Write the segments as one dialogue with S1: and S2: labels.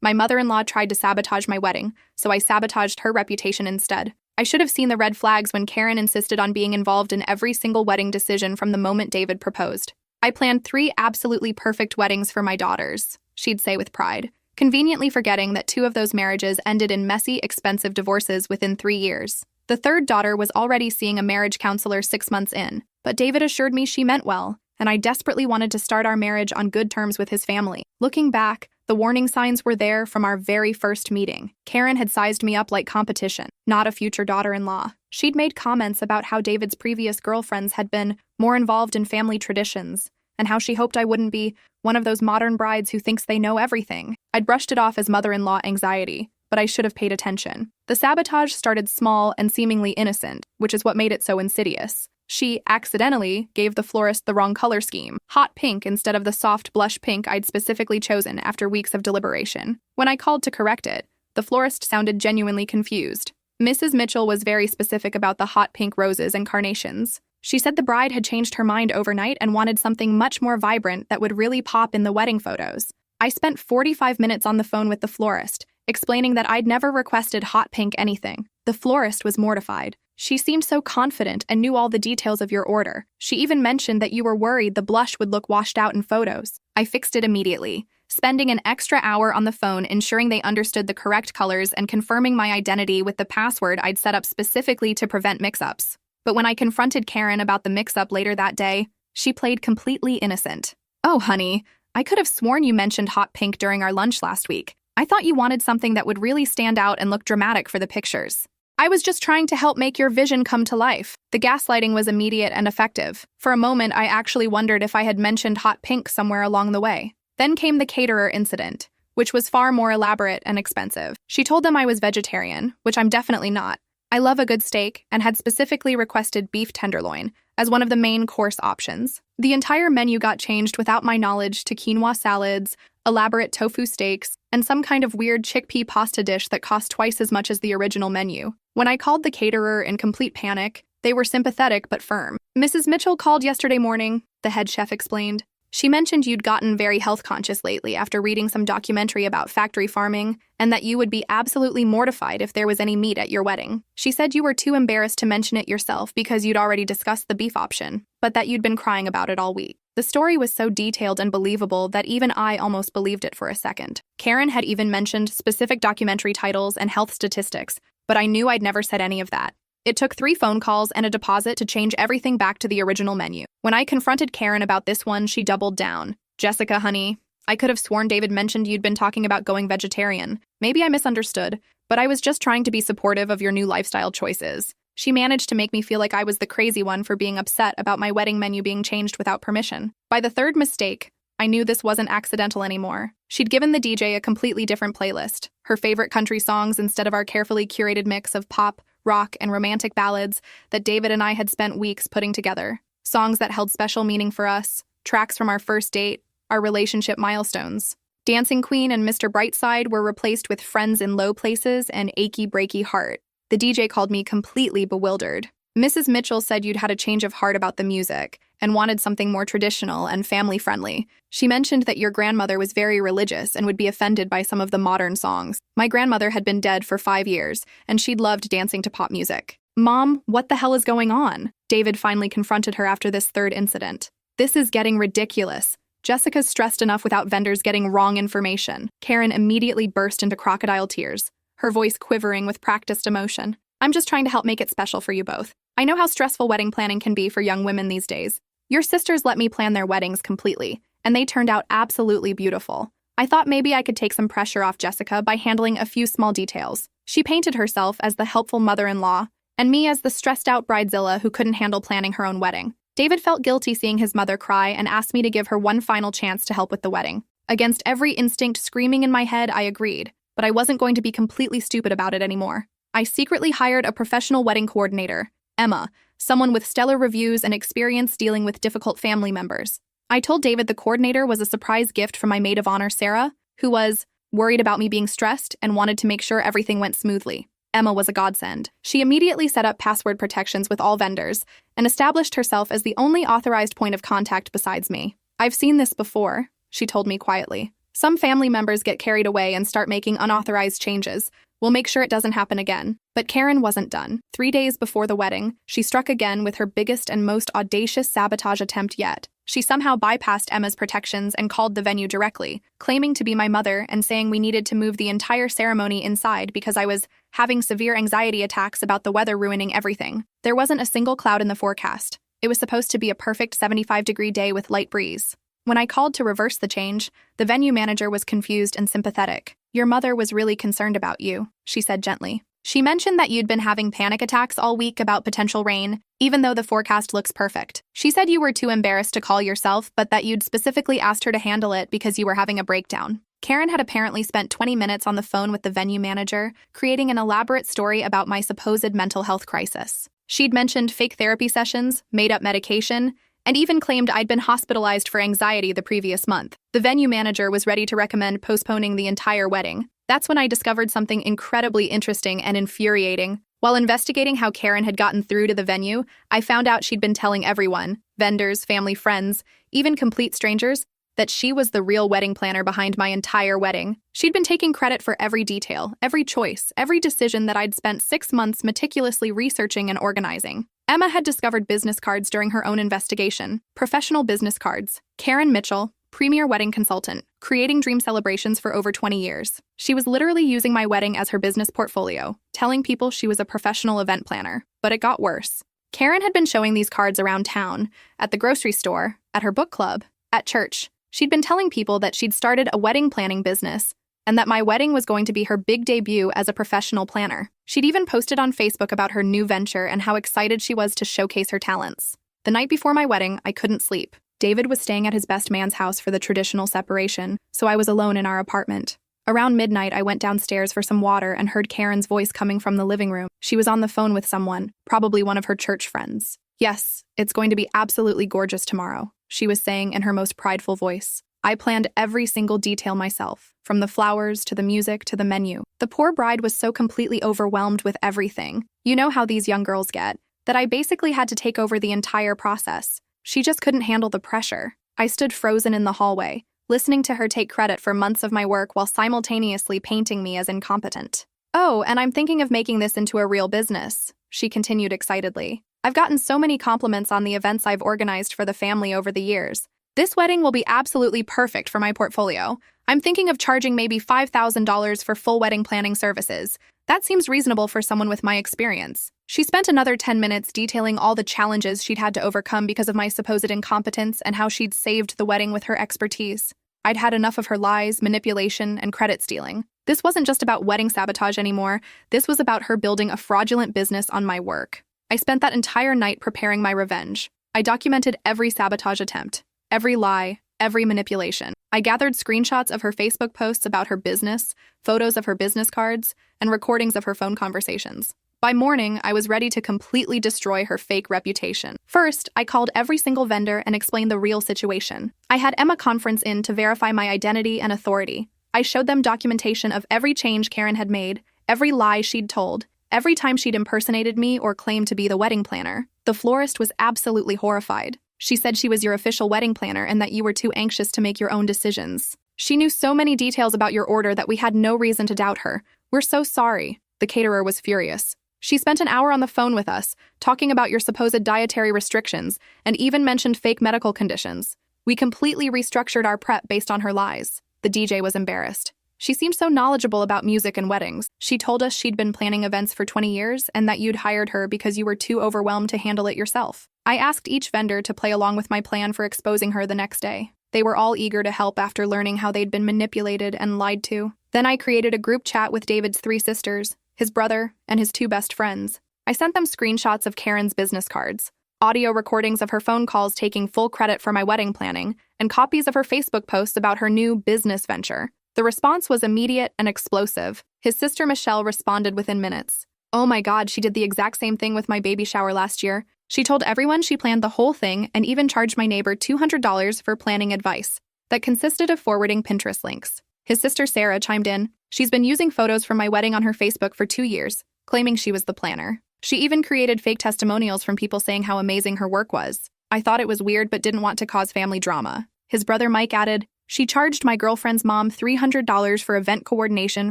S1: My mother-in-law tried to sabotage my wedding, so I sabotaged her reputation instead. I should have seen the red flags when Karen insisted on being involved in every single wedding decision from the moment David proposed. I planned 3 absolutely perfect weddings for my daughters, she'd say with pride, conveniently forgetting that 2 of those marriages ended in messy, expensive divorces within 3 years. The third daughter was already seeing a marriage counselor 6 months in, but David assured me she meant well, and I desperately wanted to start our marriage on good terms with his family. Looking back, the warning signs were there from our very first meeting. Karen had sized me up like competition, not a future daughter-in-law. She'd made comments about how David's previous girlfriends had been more involved in family traditions, and how she hoped I wouldn't be one of those modern brides who thinks they know everything. I'd brushed it off as mother-in-law anxiety, but I should have paid attention. The sabotage started small and seemingly innocent, which is what made it so insidious. She accidentally gave the florist the wrong color scheme, hot pink instead of the soft blush pink I'd specifically chosen after weeks of deliberation. When I called to correct it, the florist sounded genuinely confused. Mrs. Mitchell was very specific about the hot pink roses and carnations. She said the bride had changed her mind overnight and wanted something much more vibrant that would really pop in the wedding photos. I spent 45 minutes on the phone with the florist, explaining that I'd never requested hot pink anything. The florist was mortified. She seemed so confident and knew all the details of your order. She even mentioned that you were worried the blush would look washed out in photos. I fixed it immediately, spending an extra hour on the phone ensuring they understood the correct colors and confirming my identity with the password I'd set up specifically to prevent mix-ups. But when I confronted Karen about the mix-up later that day, she played completely innocent. "Oh, honey, I could have sworn you mentioned hot pink during our lunch last week. I thought you wanted something that would really stand out and look dramatic for the pictures. I was just trying to help make your vision come to life." The gaslighting was immediate and effective. For a moment, I actually wondered if I had mentioned hot pink somewhere along the way. Then came the caterer incident, which was far more elaborate and expensive. She told them I was vegetarian, which I'm definitely not. I love a good steak and had specifically requested beef tenderloin as one of the main course options. The entire menu got changed without my knowledge to quinoa salads, elaborate tofu steaks, and some kind of weird chickpea pasta dish that cost twice as much as the original menu. When I called the caterer in complete panic, they were sympathetic but firm. "Mrs. Mitchell called yesterday morning," the head chef explained. "She mentioned you'd gotten very health conscious lately after reading some documentary about factory farming, and that you would be absolutely mortified if there was any meat at your wedding. She said you were too embarrassed to mention it yourself because you'd already discussed the beef option, but that you'd been crying about it all week." The story was so detailed and believable that even I almost believed it for a second. Karen had even mentioned specific documentary titles and health statistics, but I knew I'd never said any of that. It took 3 phone calls and a deposit to change everything back to the original menu. When I confronted Karen about this one, she doubled down. "Jessica, honey, I could have sworn David mentioned you'd been talking about going vegetarian. Maybe I misunderstood, but I was just trying to be supportive of your new lifestyle choices." She managed to make me feel like I was the crazy one for being upset about my wedding menu being changed without permission. By the 3rd mistake, I knew this wasn't accidental anymore. She'd given the DJ a completely different playlist, her favorite country songs instead of our carefully curated mix of pop, rock, and romantic ballads that David and I had spent weeks putting together. Songs that held special meaning for us, tracks from our first date, our relationship milestones. Dancing Queen and Mr. Brightside were replaced with Friends in Low Places and Achy Breaky Heart. The DJ called me completely bewildered. "Mrs. Mitchell said you'd had a change of heart about the music and wanted something more traditional and family-friendly. She mentioned that your grandmother was very religious and would be offended by some of the modern songs. My grandmother had been dead for 5 years, and she'd loved dancing to pop music." "Mom, what the hell is going on?" David finally confronted her after this 3rd incident. "This is getting ridiculous. Jessica's stressed enough without vendors getting wrong information." Karen immediately burst into crocodile tears, her voice quivering with practiced emotion. "I'm just trying to help make it special for you both. I know how stressful wedding planning can be for young women these days. Your sisters let me plan their weddings completely, and they turned out absolutely beautiful. I thought maybe I could take some pressure off Jessica by handling a few small details." She painted herself as the helpful mother-in-law, and me as the stressed-out bridezilla who couldn't handle planning her own wedding. David felt guilty seeing his mother cry and asked me to give her one final chance to help with the wedding. Against every instinct screaming in my head, I agreed, but I wasn't going to be completely stupid about it anymore. I secretly hired a professional wedding coordinator, Emma, someone with stellar reviews and experience dealing with difficult family members. I told David the coordinator was a surprise gift from my maid of honor, Sarah, who was worried about me being stressed and wanted to make sure everything went smoothly. Emma was a godsend. She immediately set up password protections with all vendors and established herself as the only authorized point of contact besides me. "I've seen this before," she told me quietly. Some family members get carried away and start making unauthorized changes. We'll make sure it doesn't happen again. But Karen wasn't done. 3 days before the wedding, she struck again with her biggest and most audacious sabotage attempt yet. She somehow bypassed Emma's protections and called the venue directly, claiming to be my mother and saying we needed to move the entire ceremony inside because I was having severe anxiety attacks about the weather ruining everything. There wasn't a single cloud in the forecast. It was supposed to be a perfect 75-degree day with light breeze. When I called to reverse the change, the venue manager was confused and sympathetic. "Your mother was really concerned about you," she said gently. "She mentioned that you'd been having panic attacks all week about potential rain, even though the forecast looks perfect. She said you were too embarrassed to call yourself, but that you'd specifically asked her to handle it because you were having a breakdown." Karen had apparently spent 20 minutes on the phone with the venue manager, creating an elaborate story about my supposed mental health crisis. She'd mentioned fake therapy sessions, made-up medication, and even claimed I'd been hospitalized for anxiety the previous month. The venue manager was ready to recommend postponing the entire wedding. That's when I discovered something incredibly interesting and infuriating. While investigating how Karen had gotten through to the venue, I found out she'd been telling everyone, vendors, family, friends, even complete strangers, that she was the real wedding planner behind my entire wedding. She'd been taking credit for every detail, every choice, every decision that I'd spent 6 months meticulously researching and organizing. Emma had discovered business cards during her own investigation. Professional business cards. Karen Mitchell, premier wedding consultant, creating dream celebrations for over 20 years. She was literally using my wedding as her business portfolio, telling people she was a professional event planner. But it got worse. Karen had been showing these cards around town, at the grocery store, at her book club, at church. She'd been telling people that she'd started a wedding planning business, and that my wedding was going to be her big debut as a professional planner. She'd even posted on Facebook about her new venture and how excited she was to showcase her talents. The night before my wedding, I couldn't sleep. David was staying at his best man's house for the traditional separation, so I was alone in our apartment. Around midnight, I went downstairs for some water and heard Karen's voice coming from the living room. She was on the phone with someone, probably one of her church friends. "Yes, it's going to be absolutely gorgeous tomorrow," she was saying in her most prideful voice. I planned every single detail myself, from the flowers to the music to the menu. The poor bride was so completely overwhelmed with everything. You know how these young girls get, that I basically had to take over the entire process. She just couldn't handle the pressure. I stood frozen in the hallway, listening to her take credit for months of my work while simultaneously painting me as incompetent. "Oh, and I'm thinking of making this into a real business," she continued excitedly. "I've gotten so many compliments on the events I've organized for the family over the years. This wedding will be absolutely perfect for my portfolio. I'm thinking of charging maybe $5,000 for full wedding planning services. That seems reasonable for someone with my experience." She spent another 10 minutes detailing all the challenges she'd had to overcome because of my supposed incompetence and how she'd saved the wedding with her expertise. I'd had enough of her lies, manipulation, and credit stealing. This wasn't just about wedding sabotage anymore. This was about her building a fraudulent business on my work. I spent that entire night preparing my revenge. I documented every sabotage attempt, every lie, every manipulation. I gathered screenshots of her Facebook posts about her business, photos of her business cards, and recordings of her phone conversations. By morning, I was ready to completely destroy her fake reputation. First, I called every single vendor and explained the real situation. I had Emma conference in to verify my identity and authority. I showed them documentation of every change Karen had made, every lie she'd told, every time she'd impersonated me or claimed to be the wedding planner. The florist was absolutely horrified. She said she was your official wedding planner and that you were too anxious to make your own decisions. She knew so many details about your order that we had no reason to doubt her. "We're so sorry." The caterer was furious. She spent an hour on the phone with us, talking about your supposed dietary restrictions, and even mentioned fake medical conditions. We completely restructured our prep based on her lies. The DJ was embarrassed. She seemed so knowledgeable about music and weddings. She told us she'd been planning events for 20 years and that you'd hired her because you were too overwhelmed to handle it yourself. I asked each vendor to play along with my plan for exposing her the next day. They were all eager to help after learning how they'd been manipulated and lied to. Then I created a group chat with David's 3 sisters, his brother, and his 2 best friends. I sent them screenshots of Karen's business cards, audio recordings of her phone calls taking full credit for my wedding planning, and copies of her Facebook posts about her new business venture. The response was immediate and explosive. His sister Michelle responded within minutes. "Oh my God, she did the exact same thing with my baby shower last year. She told everyone she planned the whole thing and even charged my neighbor $200 for planning advice that consisted of forwarding Pinterest links." His sister Sarah chimed in. "She's been using photos from my wedding on her Facebook for 2 years, claiming she was the planner. She even created fake testimonials from people saying how amazing her work was. I thought it was weird but didn't want to cause family drama." His brother Mike added, She charged my girlfriend's mom $300 for event coordination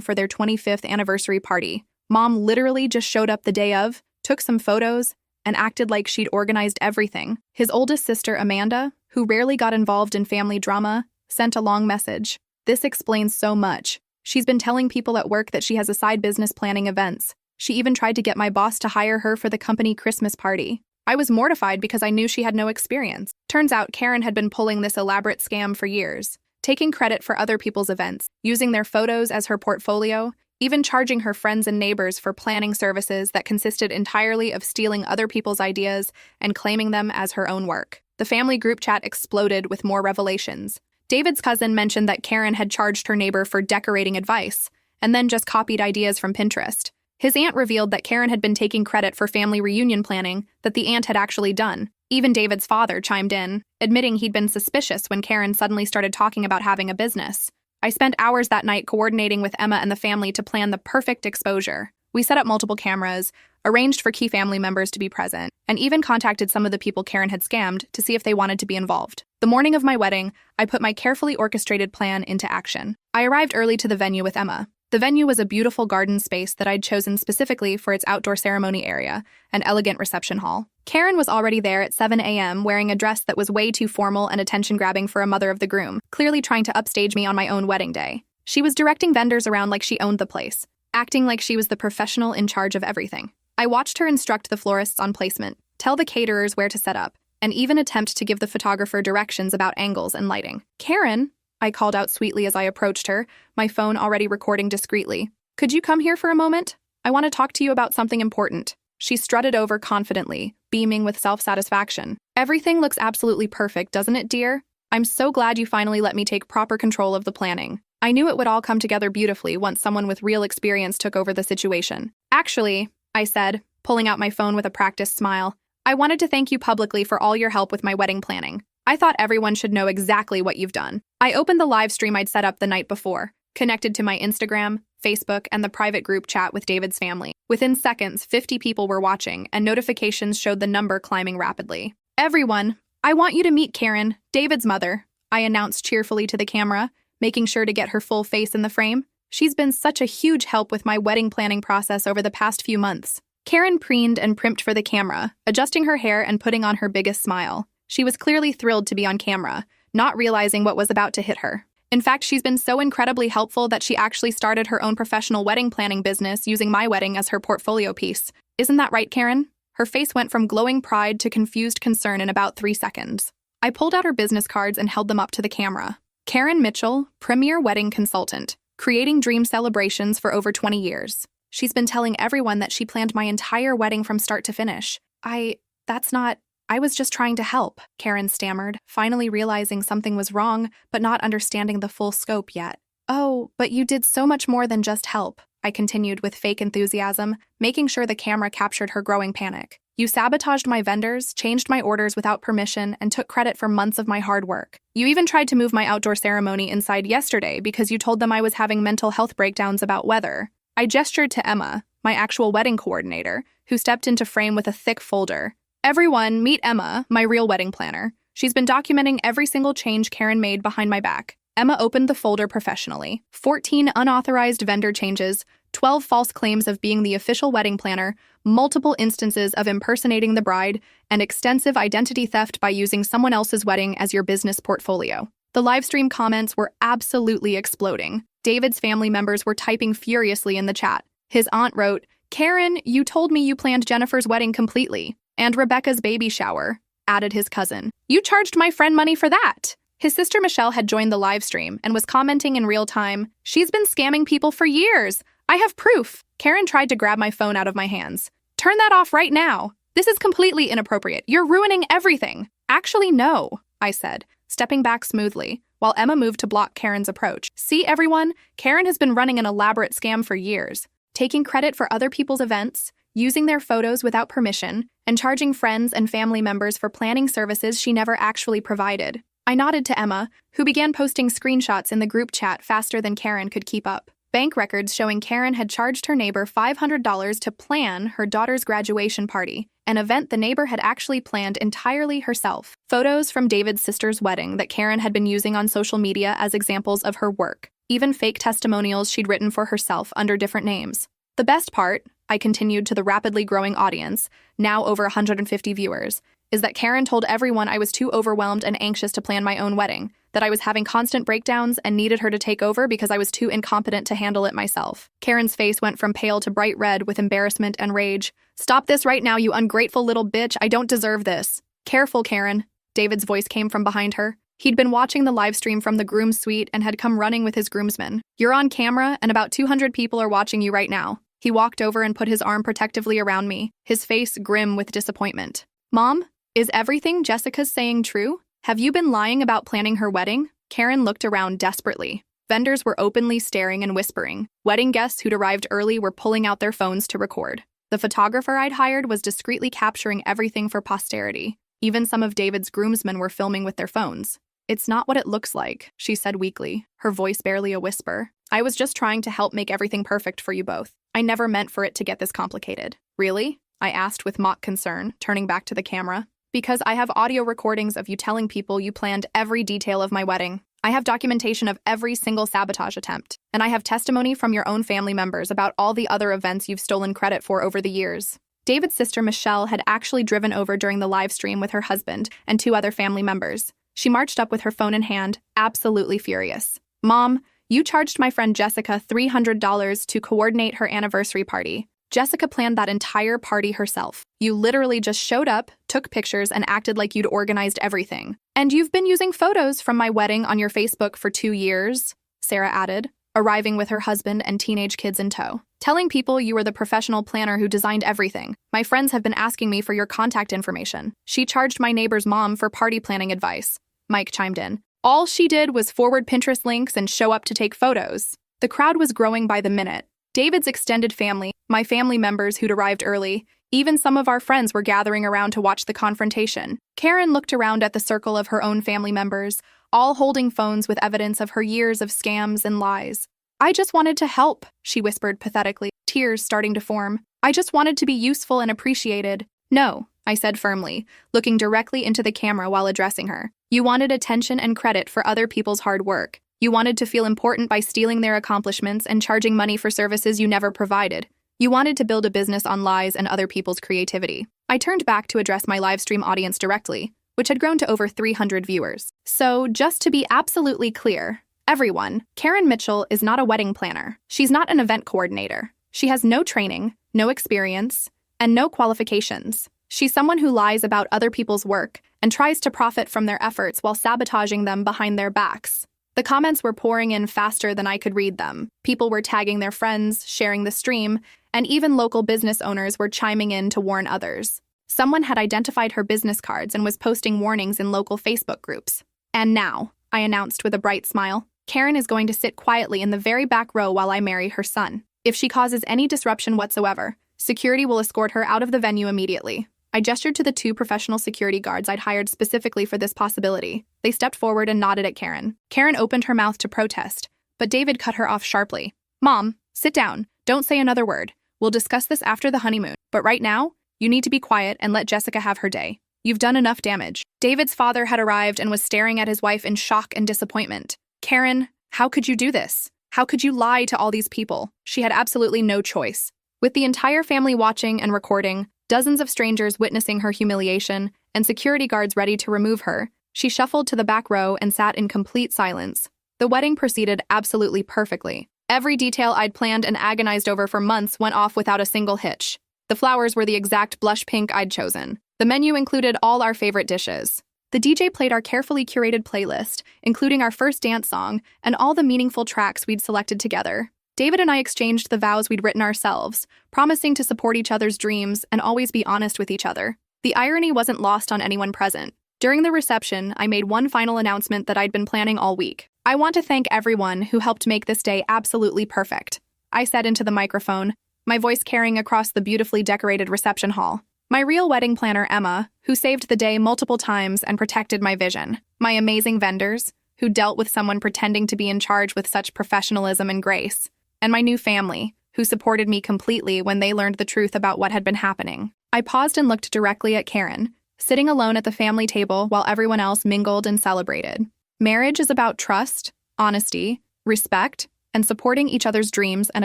S1: for their 25th anniversary party. Mom literally just showed up the day of, took some photos, and acted like she'd organized everything. His oldest sister, Amanda, who rarely got involved in family drama, sent a long message. This explains so much. She's been telling people at work that she has a side business planning events. She even tried to get my boss to hire her for the company Christmas party. I was mortified because I knew she had no experience. Turns out Karen had been pulling this elaborate scam for years, taking credit for other people's events, using their photos as her portfolio, even charging her friends and neighbors for planning services that consisted entirely of stealing other people's ideas and claiming them as her own work. The family group chat exploded with more revelations. David's cousin mentioned that Karen had charged her neighbor for decorating advice, and then just copied ideas from Pinterest. His aunt revealed that Karen had been taking credit for family reunion planning that the aunt had actually done. Even David's father chimed in, admitting he'd been suspicious when Karen suddenly started talking about having a business. I spent hours that night coordinating with Emma and the family to plan the perfect exposure. We set up multiple cameras, arranged for key family members to be present, and even contacted some of the people Karen had scammed to see if they wanted to be involved. The morning of my wedding, I put my carefully orchestrated plan into action. I arrived early to the venue with Emma. The venue was a beautiful garden space that I'd chosen specifically for its outdoor ceremony area, an elegant reception hall. Karen was already there at 7 a.m. wearing a dress that was way too formal and attention-grabbing for a mother of the groom, clearly trying to upstage me on my own wedding day. She was directing vendors around like she owned the place, acting like she was the professional in charge of everything. I watched her instruct the florists on placement, tell the caterers where to set up, and even attempt to give the photographer directions about angles and lighting. "Karen," I called out sweetly as I approached her, my phone already recording discreetly. "Could you come here for a moment? I want to talk to you about something important." She strutted over confidently, beaming with self-satisfaction. "Everything looks absolutely perfect, doesn't it, dear? I'm so glad you finally let me take proper control of the planning. I knew it would all come together beautifully once someone with real experience took over the situation." "Actually," I said, pulling out my phone with a practiced smile, "I wanted to thank you publicly for all your help with my wedding planning. I thought everyone should know exactly what you've done." I opened the live stream I'd set up the night before, connected to my Instagram, Facebook, and the private group chat with David's family. Within seconds, 50 people were watching, and notifications showed the number climbing rapidly. "Everyone, I want you to meet Karen, David's mother," I announced cheerfully to the camera, making sure to get her full face in the frame. "She's been such a huge help with my wedding planning process over the past few months." Karen preened and primped for the camera, adjusting her hair and putting on her biggest smile. She was clearly thrilled to be on camera, not realizing what was about to hit her. In fact, she's been so incredibly helpful that she actually started her own professional wedding planning business using my wedding as her portfolio piece. Isn't that right, Karen? Her face went from glowing pride to confused concern in about 3 seconds. I pulled out her business cards and held them up to the camera. Karen Mitchell, premier wedding consultant, creating dream celebrations for over 20 years. She's been telling everyone that she planned my entire wedding from start to finish. I was just trying to help," Karen stammered, finally realizing something was wrong, but not understanding the full scope yet. "Oh, but you did so much more than just help," I continued with fake enthusiasm, making sure the camera captured her growing panic. "You sabotaged my vendors, changed my orders without permission, and took credit for months of my hard work. You even tried to move my outdoor ceremony inside yesterday because you told them I was having mental health breakdowns about weather." I gestured to Emma, my actual wedding coordinator, who stepped into frame with a thick folder. "Everyone, meet Emma, my real wedding planner. She's been documenting every single change Karen made behind my back." Emma opened the folder professionally. 14 unauthorized vendor changes, 12 false claims of being the official wedding planner, multiple instances of impersonating the bride, and extensive identity theft by using someone else's wedding as your business portfolio. The livestream comments were absolutely exploding. David's family members were typing furiously in the chat. His aunt wrote, "Karen, you told me you planned Jennifer's wedding completely. And Rebecca's baby shower," added his cousin. "You charged my friend money for that." His sister Michelle had joined the live stream and was commenting in real time, "She's been scamming people for years. I have proof." Karen tried to grab my phone out of my hands. "Turn that off right now. This is completely inappropriate. You're ruining everything." "Actually, no," I said, stepping back smoothly, while Emma moved to block Karen's approach. "See, everyone, Karen has been running an elaborate scam for years, taking credit for other people's events, using their photos without permission, and charging friends and family members for planning services she never actually provided." I nodded to Emma, who began posting screenshots in the group chat faster than Karen could keep up. Bank records showing Karen had charged her neighbor $500 to plan her daughter's graduation party, an event the neighbor had actually planned entirely herself. Photos from David's sister's wedding that Karen had been using on social media as examples of her work, even fake testimonials she'd written for herself under different names. The best part, I continued to the rapidly growing audience, now over 150 viewers, is that Karen told everyone I was too overwhelmed and anxious to plan my own wedding, that I was having constant breakdowns and needed her to take over because I was too incompetent to handle it myself. Karen's face went from pale to bright red with embarrassment and rage. "Stop this right now, you ungrateful little bitch. I don't deserve this." "Careful, Karen." David's voice came from behind her. He'd been watching the live stream from the groom's suite and had come running with his groomsmen. "You're on camera, and about 200 people are watching you right now." He walked over and put his arm protectively around me, his face grim with disappointment. "Mom, is everything Jessica's saying true? Have you been lying about planning her wedding?" Karen looked around desperately. Vendors were openly staring and whispering. Wedding guests who'd arrived early were pulling out their phones to record. The photographer I'd hired was discreetly capturing everything for posterity. Even some of David's groomsmen were filming with their phones. "It's not what it looks like," she said weakly, her voice barely a whisper. "I was just trying to help make everything perfect for you both. I never meant for it to get this complicated." "Really?" I asked with mock concern, turning back to the camera. "Because I have audio recordings of you telling people you planned every detail of my wedding. I have documentation of every single sabotage attempt. And I have testimony from your own family members about all the other events you've stolen credit for over the years." David's sister Michelle had actually driven over during the live stream with her husband and 2 other family members. She marched up with her phone in hand, absolutely furious. "Mom, you charged my friend Jessica $300 to coordinate her anniversary party. Jessica planned that entire party herself. You literally just showed up, took pictures, and acted like you'd organized everything. And you've been using photos from my wedding on your Facebook for 2 years," Sarah added, arriving with her husband and teenage kids in tow. "Telling people you were the professional planner who designed everything. My friends have been asking me for your contact information. She charged my neighbor's mom for party planning advice," Mike chimed in. "All she did was forward Pinterest links and show up to take photos." The crowd was growing by the minute. David's extended family, my family members who'd arrived early, even some of our friends were gathering around to watch the confrontation. Karen looked around at the circle of her own family members, all holding phones with evidence of her years of scams and lies. "I just wanted to help," she whispered pathetically, tears starting to form. "I just wanted to be useful and appreciated." "No," I said firmly, looking directly into the camera while addressing her. "You wanted attention and credit for other people's hard work. You wanted to feel important by stealing their accomplishments and charging money for services you never provided. You wanted to build a business on lies and other people's creativity." I turned back to address my live stream audience directly, which had grown to over 300 viewers. "So, just to be absolutely clear, everyone, Karen Mitchell is not a wedding planner. She's not an event coordinator. She has no training, no experience, and no qualifications. She's someone who lies about other people's work and tries to profit from their efforts while sabotaging them behind their backs." The comments were pouring in faster than I could read them. People were tagging their friends, sharing the stream, and even local business owners were chiming in to warn others. Someone had identified her business cards and was posting warnings in local Facebook groups. "And now," I announced with a bright smile, "Karen is going to sit quietly in the very back row while I marry her son. If she causes any disruption whatsoever, security will escort her out of the venue immediately." I gestured to the 2 professional security guards I'd hired specifically for this possibility. They stepped forward and nodded at Karen. Karen opened her mouth to protest, but David cut her off sharply. "Mom, sit down. Don't say another word. We'll discuss this after the honeymoon. But right now, you need to be quiet and let Jessica have her day. You've done enough damage." David's father had arrived and was staring at his wife in shock and disappointment. "Karen, how could you do this? How could you lie to all these people?" She had absolutely no choice. With the entire family watching and recording, dozens of strangers witnessing her humiliation, and security guards ready to remove her, she shuffled to the back row and sat in complete silence. The wedding proceeded absolutely perfectly. Every detail I'd planned and agonized over for months went off without a single hitch. The flowers were the exact blush pink I'd chosen. The menu included all our favorite dishes. The DJ played our carefully curated playlist, including our first dance song and all the meaningful tracks we'd selected together. David and I exchanged the vows we'd written ourselves, promising to support each other's dreams and always be honest with each other. The irony wasn't lost on anyone present. During the reception, I made one final announcement that I'd been planning all week. "I want to thank everyone who helped make this day absolutely perfect," I said into the microphone, my voice carrying across the beautifully decorated reception hall. My real wedding planner, Emma, who saved the day multiple times and protected my vision. My amazing vendors, who dealt with someone pretending to be in charge with such professionalism and grace. and my new family, who supported me completely when they learned the truth about what had been happening. I paused and looked directly at Karen, sitting alone at the family table while everyone else mingled and celebrated. Marriage is about trust, honesty, respect, and supporting each other's dreams and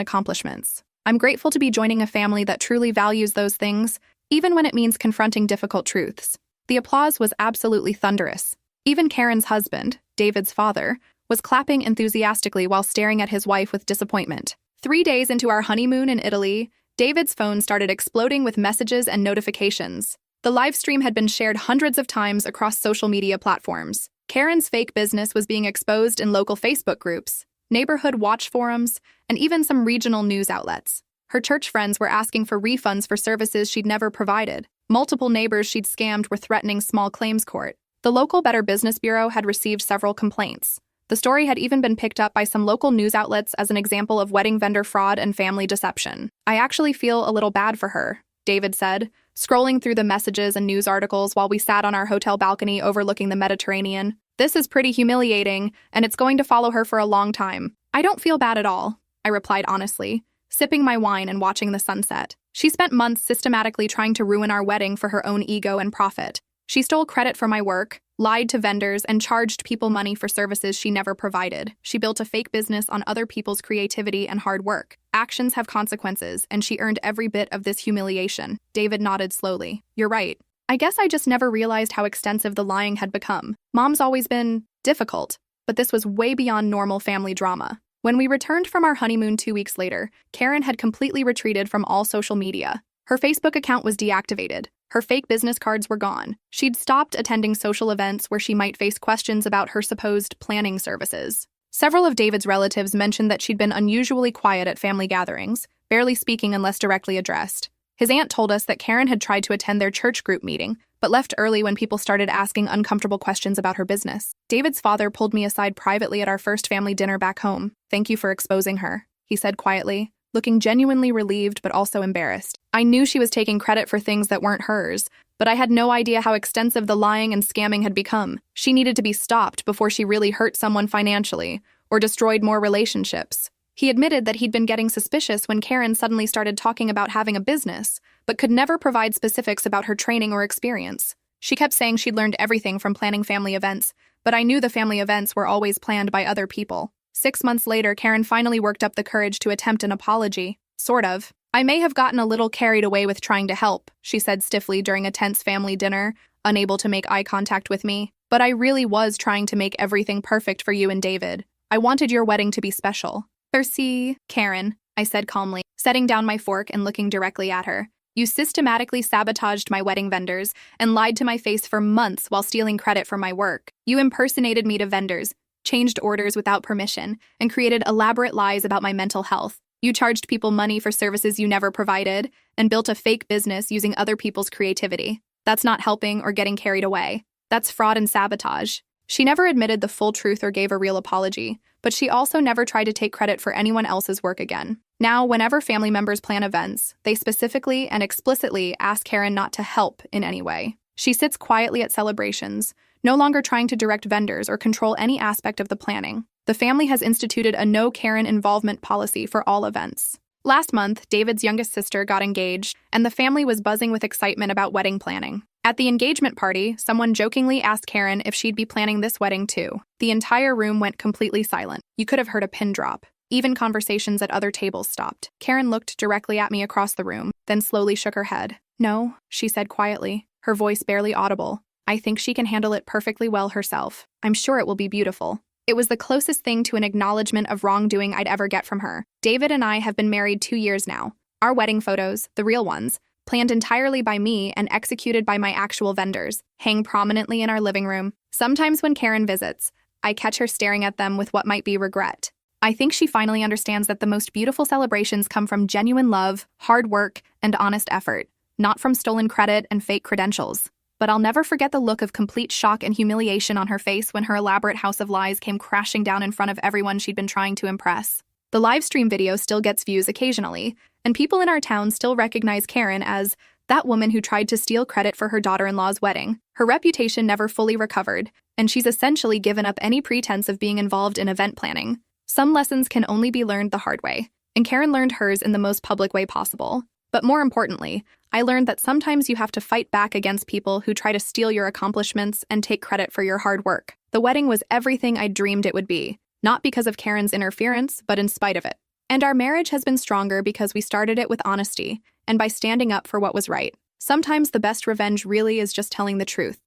S1: accomplishments. I'm grateful to be joining a family that truly values those things, even when it means confronting difficult truths. The applause was absolutely thunderous. Even Karen's husband, David's father, was clapping enthusiastically while staring at his wife with disappointment. 3 days into our honeymoon in Italy, David's phone started exploding with messages and notifications. The live stream had been shared hundreds of times across social media platforms. Karen's fake business was being exposed in local Facebook groups, neighborhood watch forums, and even some regional news outlets. Her church friends were asking for refunds for services she'd never provided. Multiple neighbors she'd scammed were threatening small claims court. The local Better Business Bureau had received several complaints. The story had even been picked up by some local news outlets as an example of wedding vendor fraud and family deception. I actually feel a little bad for her, David said, scrolling through the messages and news articles while we sat on our hotel balcony overlooking the Mediterranean. This is pretty humiliating, and it's going to follow her for a long time. I don't feel bad at all, I replied honestly, sipping my wine and watching the sunset. She spent months systematically trying to ruin our wedding for her own ego and profit. She stole credit for my work, lied to vendors, and charged people money for services she never provided. She built a fake business on other people's creativity and hard work. Actions have consequences, and she earned every bit of this humiliation. David nodded slowly. You're right. I guess I just never realized how extensive the lying had become. Mom's always been difficult, but this was way beyond normal family drama. When we returned from our honeymoon 2 weeks later, Karen had completely retreated from all social media. Her Facebook account was deactivated. Her fake business cards were gone. She'd stopped attending social events where she might face questions about her supposed planning services. Several of David's relatives mentioned that she'd been unusually quiet at family gatherings, barely speaking unless directly addressed. His aunt told us that Karen had tried to attend their church group meeting, but left early when people started asking uncomfortable questions about her business. David's father pulled me aside privately at our first family dinner back home. Thank you for exposing her, he said quietly, looking genuinely relieved but also embarrassed. I knew she was taking credit for things that weren't hers, but I had no idea how extensive the lying and scamming had become. She needed to be stopped before she really hurt someone financially or destroyed more relationships. He admitted that he'd been getting suspicious when Karen suddenly started talking about having a business, but could never provide specifics about her training or experience. She kept saying she'd learned everything from planning family events, but I knew the family events were always planned by other people. 6 months later, Karen finally worked up the courage to attempt an apology. Sort of. I may have gotten a little carried away with trying to help, she said stiffly during a tense family dinner, unable to make eye contact with me. But I really was trying to make everything perfect for you and David. I wanted your wedding to be special. Merci, Karen, I said calmly, setting down my fork and looking directly at her. You systematically sabotaged my wedding vendors and lied to my face for months while stealing credit for my work. You impersonated me to vendors, changed orders without permission, and created elaborate lies about my mental health. You charged people money for services you never provided, and built a fake business using other people's creativity. That's not helping or getting carried away. That's fraud and sabotage. She never admitted the full truth or gave a real apology, but she also never tried to take credit for anyone else's work again. Now, whenever family members plan events, they specifically and explicitly ask Karen not to help in any way. She sits quietly at celebrations, no longer trying to direct vendors or control any aspect of the planning. The family has instituted a no Karen involvement policy for all events. Last month, David's youngest sister got engaged, and the family was buzzing with excitement about wedding planning. At the engagement party, someone jokingly asked Karen if she'd be planning this wedding too. The entire room went completely silent. You could have heard a pin drop. Even conversations at other tables stopped. Karen looked directly at me across the room, then slowly shook her head. No, she said quietly, her voice barely audible. I think she can handle it perfectly well herself. I'm sure it will be beautiful. It was the closest thing to an acknowledgement of wrongdoing I'd ever get from her. David and I have been married 2 years now. Our wedding photos, the real ones, planned entirely by me and executed by my actual vendors, hang prominently in our living room. Sometimes when Karen visits, I catch her staring at them with what might be regret. I think she finally understands that the most beautiful celebrations come from genuine love, hard work, and honest effort, not from stolen credit and fake credentials. But I'll never forget the look of complete shock and humiliation on her face when her elaborate house of lies came crashing down in front of everyone she'd been trying to impress. The live stream video still gets views occasionally, and people in our town still recognize Karen as that woman who tried to steal credit for her daughter-in-law's wedding. Her reputation never fully recovered, and she's essentially given up any pretense of being involved in event planning. Some lessons can only be learned the hard way. and Karen learned hers in the most public way possible. But more importantly, I learned that sometimes you have to fight back against people who try to steal your accomplishments and take credit for your hard work. The wedding was everything I dreamed it would be, not because of Karen's interference, but in spite of it. And our marriage has been stronger because we started it with honesty and by standing up for what was right. Sometimes the best revenge really is just telling the truth.